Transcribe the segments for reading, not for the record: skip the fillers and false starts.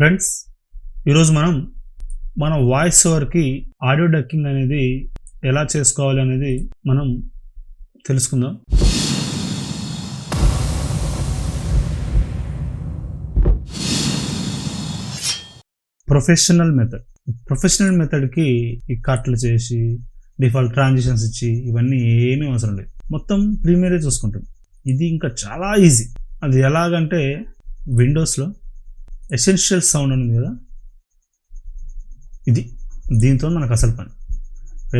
Friends, ఈరోజు మన voice ఓవర్కి audio ducking అనేది ఎలా చేసుకోవాలి అనేది మనం తెలుసుకుందాం. ప్రొఫెషనల్ మెథడ్కి ఈ కట్లు చేసి డిఫాల్ట్ ట్రాన్సిషన్స్ ఇచ్చి ఇవన్నీ ఏమీ అవసరం లేదు. మొత్తం ప్రీమియరే చూసుకుంటాం. ఇది ఇంకా చాలా ఈజీ. అది ఎలాగంటే విండోస్లో ఎసెన్షియల్ సౌండ్ ఉంది కదా, దీంతో మనకు అసలు పని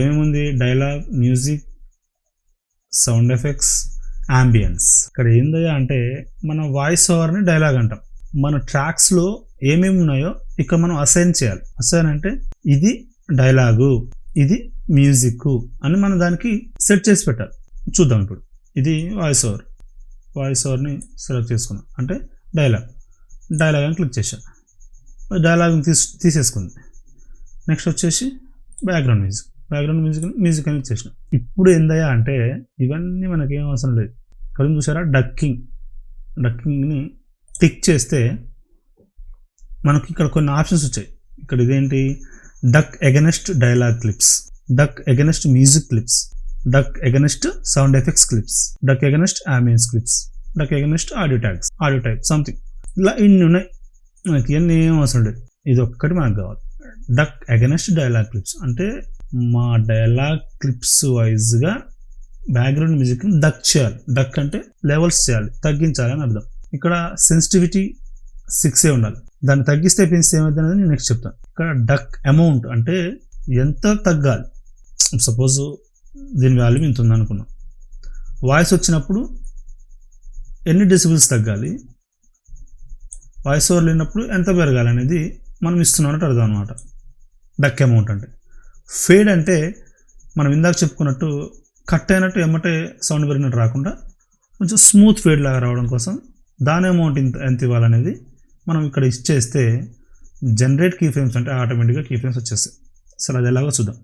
ఏమేముంది, dialogue, music, sound effects, ambience. ఇక్కడ ఏందయ్యా అంటే మన వాయిస్ ఓవర్ని డైలాగ్ అంటాం. మన ట్రాక్స్లో ఏమేమి ఉన్నాయో ఇక్కడ మనం అసైన్ చేయాలి. అసైన్ అంటే ఇది డైలాగు, ఇది మ్యూజిక్ అని మనం దానికి సెట్ చేసి పెట్టాలి. చూద్దాం. ఇప్పుడు ఇది వాయిస్ ఓవర్ని సెలెక్ట్ చేసుకున్నాం అంటే డైలాగ్ అని క్లిక్ చేశాను. డైలాగ్ని తీసేసుకుంది. నెక్స్ట్ వచ్చేసి బ్యాక్గ్రౌండ్ మ్యూజిక్ అని ఇచ్చేసిన. ఇప్పుడు ఏందయ్యా అంటే ఇవన్నీ మనకేం అవసరం లేదు. ఇక్కడ చూసారా, డక్కింగ్ని టిక్ చేస్తే మనకి ఇక్కడ కొన్ని ఆప్షన్స్ వచ్చాయి. ఇక్కడ ఇదేంటి, duck against dialogue clips, duck against music clips, duck against sound effects clips, duck against ambience clips, duck against audio type something. ఇలా ఇన్ని ఉన్నాయి. మనకి ఇవన్నీ ఏం అవసరం లేదు. ఇది ఒక్కటి మనకు కావాలి. డక్ అగెనెస్ట్ డైలాగ్ క్లిప్స్ అంటే మా డైలాగ్ క్లిప్స్ వైజ్గా బ్యాక్గ్రౌండ్ మ్యూజిక్ని డక్ చేయాలి. డక్ అంటే లెవెల్స్ చేయాలి, తగ్గించాలి అని అర్థం. ఇక్కడ సెన్సిటివిటీ 6 ఉండాలి. దాన్ని తగ్గిస్తే పెంచితే ఏమైంది అనేది నేను నెక్స్ట్ చెప్తాను. ఇక్కడ డక్ అమౌంట్ అంటే ఎంత తగ్గాలి. సపోజ్ దీని వాల్యూమ్ ఇంత ఉంది అనుకున్నాం. వాయిస్ వచ్చినప్పుడు ఎన్ని డెసిబుల్స్ తగ్గాలి, వాయిస్ ఓవర్ లేనప్పుడు ఎంత పెరగాలి అనేది మనం ఇస్తున్నామంటే అర్థం అనమాట. డక్ అమౌంట్ అంటే. ఫేడ్ అంటే మనం ఇందాక చెప్పుకున్నట్టు కట్ అయినట్టు ఎమ్మటే సౌండ్ పెరిగినట్టు రాకుండా కొంచెం స్మూత్ ఫేడ్ లాగా రావడం కోసం దాని అమౌంట్ ఎంత ఇవ్వాలనేది మనం ఇక్కడ ఇచ్చేస్తే జనరేట్ కీ ఫ్రేమ్స్ అంటే ఆటోమేటిక్గా కీ ఫ్రేమ్స్ వచ్చేస్తాయి. సరే, అది ఎలాగో చూద్దాం.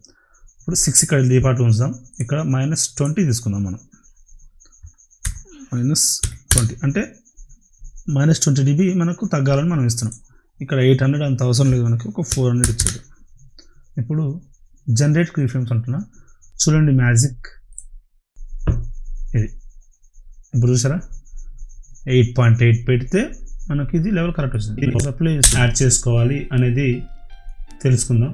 ఇప్పుడు 6 ఇక్కడ దీపాటు ఉంచుదాం. ఇక్కడ -20 తీసుకుందాం. మనం -20 అంటే -20 dB మనకు తగ్గాలని మనం ఇస్తున్నాం. ఇక్కడ 800 అంత అవసరం లేదు, మనకి ఒక 400 ఇచ్చేది. ఇప్పుడు జనరేట్ కీ ఫ్రేమ్స్ అంటున్నా, చూడండి మ్యాజిక్ ఇది. ఇప్పుడు చూసారా, 8.8 పెడితే మనకి ఇది లెవెల్ కరెక్ట్ వస్తుంది. ఇది అప్లై యాడ్ చేసుకోవాలి అనేది తెలుసుకుందాం.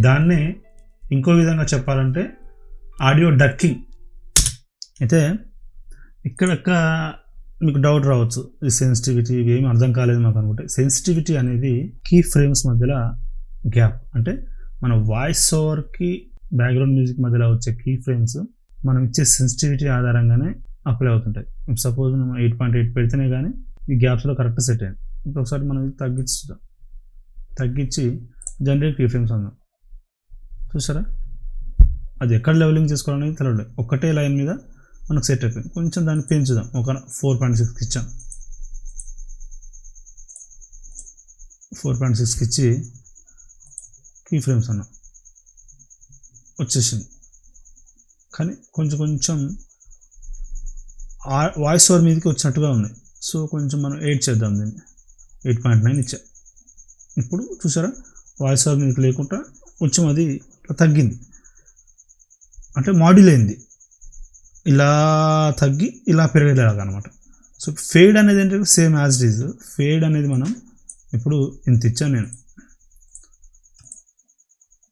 దాన్నే ఇంకో విధంగా చెప్పాలంటే ఆడియో డక్కింగ్. అయితే ఇక్కడ మీకు డౌట్ రావచ్చు, ఈ సెన్సిటివిటీ ఇవేమి అర్థం కాలేదు మాకు అనుకుంటే. సెన్సిటివిటీ అనేది కీ ఫ్రేమ్స్ మధ్యలో గ్యాప్. అంటే మన వాయిస్ ఓవర్కి బ్యాక్గ్రౌండ్ మ్యూజిక్ మధ్యలో వచ్చే కీ ఫ్రేమ్స్ మనం ఇచ్చే సెన్సిటివిటీ ఆధారంగానే అప్లై అవుతుంటాయి. సపోజ్ మనం 8.8 పెడితేనే కానీ ఈ గ్యాప్స్లో కరెక్ట్ సెట్ అయ్యింది. ఇప్పుడు ఒకసారి మనం తగ్గించి జనరేట్ కీ ఫ్రేమ్స్ అన్నాం. చూసారా, అది ఎక్కడ లెవెలింగ్ చేసుకోవాలనేది తెలియలేదు. ఒక్కటే లైన్ మీద మనకు సెట్ అయిపోయింది. కొంచెం దాన్ని పెంచుదాం. ఒక 4.6కి ఇచ్చాం. 4.6కి ఇచ్చి కీ ఫ్రేమ్స్ అన్నాం, వచ్చేసింది. కానీ కొంచెం వాయిస్ ఓవర్ మీదకి వచ్చినట్టుగా ఉన్నాయి. సో కొంచెం మనం 8 చేద్దాం. దీన్ని 8.9 ఇచ్చా. ఇప్పుడు చూసారా, వాయిస్ ఓవర్ మీదకి లేకుండా కొంచెం అది తగ్గింది. అంటే మాడ్యుల్ అయింది, ఇలా తగ్గి ఇలా పెరిగేలాగా అనమాట. సో ఫేడ్ అనేది ఏంటంటే same as it is. Fade అనేది మనం ఇప్పుడు ఇంత ఇచ్చాను నేను.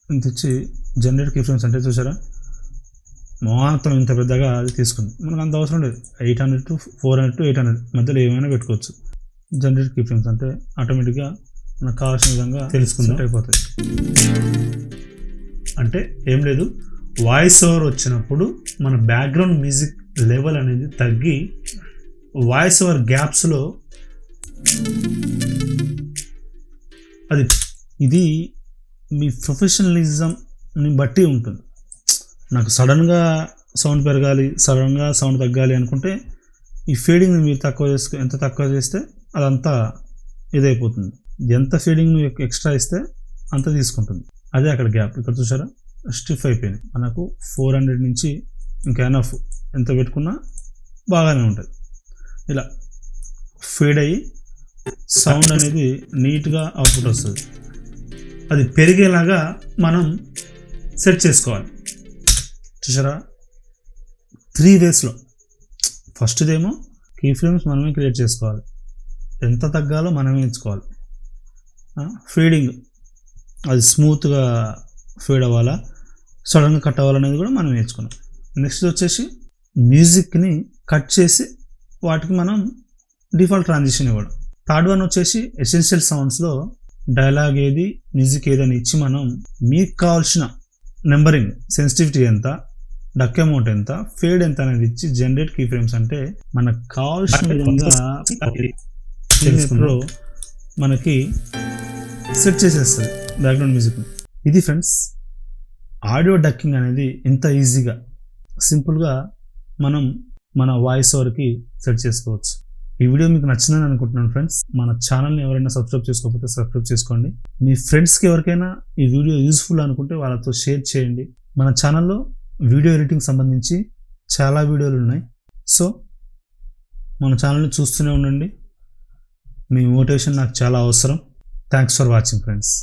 ఇంత ఇచ్చి జనరేట్ కీ ఫ్రేమ్స్ అంటే చూసారా, మొత్తం ఇంత పెద్దగా అది తీసుకుంది. మనకు అంత అవసరం లేదు. 800 to 400 to 800 మధ్యలో ఏమైనా పెట్టుకోవచ్చు. జనరేట్ కీ ఫ్రేమ్స్ అంటే ఆటోమేటిక్గా మనకు కావాల్సిన విధంగా తెలుసుకున్నట్టు అయిపోతుంది. అంటే ఏం లేదు, వాయిస్ ఓవర్ వచ్చినప్పుడు మన బ్యాక్గ్రౌండ్ మ్యూజిక్ లెవెల్ అనేది తగ్గి వాయిస్ ఓవర్ గ్యాప్స్లో ఇది మీ ప్రొఫెషనలిజంని బట్టి ఉంటుంది. నాకు సడన్గా సౌండ్ పెరగాలి, సడన్గా సౌండ్ తగ్గాలి అనుకుంటే ఈ ఫీడింగ్ని మీరు ఎంత తక్కువ చేస్తే అదంతా ఇదైపోతుంది. ఎంత ఫీడింగ్ ఎక్స్ట్రా ఇస్తే అంత తీసుకుంటుంది. అదే అక్కడ గ్యాప్. ఇక్కడ చూసారా, స్టిఫ్ అయిపోయింది. మనకు 400 నుంచి ఇంకా ఎనఫ్ ఎంత పెట్టుకున్నా బాగానే ఉంటుంది. ఇలా ఫేడ్ అయ్యి సౌండ్ అనేది నీట్గా అవుట్పుట్ వస్తుంది. అది పెరిగేలాగా మనం సెట్ చేసుకోవాలి. చూసారా, 3 వేస్లో. ఫస్ట్దేమో కీ ఫ్రేమ్స్ మనమే క్రియేట్ చేసుకోవాలి, ఎంత తగ్గాలో మనమే ఎంచుకోవాలి. ఫీడింగ్ అది స్మూత్గా ఫీడ్ అవ్వాలా, సడన్గా కట్ అవ్వాలనేది కూడా మనం నేర్చుకున్నాం. నెక్స్ట్ వచ్చేసి మ్యూజిక్ని కట్ చేసి వాటికి మనం డిఫాల్ట్ ట్రాన్సిషన్ ఇవ్వడం. థర్డ్ వన్ వచ్చేసి ఎసెన్షియల్ సౌండ్స్లో డైలాగ్ ఏది, మ్యూజిక్ ఏదని ఇచ్చి మనం మీకు కావాల్సిన నెంబరింగ్, సెన్సిటివిటీ ఎంత, డక్ అమౌంట్ ఎంత, ఫేడ్ ఎంత అనేది ఇచ్చి జనరేట్ కీ ఫ్రేమ్స్ అంటే మనకు కావాల్సిన విధంగా ప్రో మనకి సెట్ చేసేస్తుంది బ్యాక్గ్రౌండ్ మ్యూజిక్ని. ఇది ఫ్రెండ్స్, ఆడియో డక్కింగ్ అనేది ఇంత ఈజీగా సింపుల్గా మనం మన వాయిస్ ఓవర్కి సెట్ చేసుకోవచ్చు. ఈ వీడియో మీకు నచ్చిందని అనుకుంటున్నాను ఫ్రెండ్స్. మన ఛానల్ని ఎవరైనా సబ్స్క్రైబ్ చేసుకోకపోతే సబ్స్క్రైబ్ చేసుకోండి. మీ ఫ్రెండ్స్కి ఎవరికైనా ఈ వీడియో యూజ్ఫుల్ అనుకుంటే వాళ్ళతో షేర్ చేయండి. మన ఛానల్లో వీడియో ఎడిటింగ్ సంబంధించి చాలా వీడియోలు ఉన్నాయి. సో మన ఛానల్ని చూస్తూనే ఉండండి. మీ మోటివేషన్ నాకు చాలా అవసరం. Thanks for watching friends.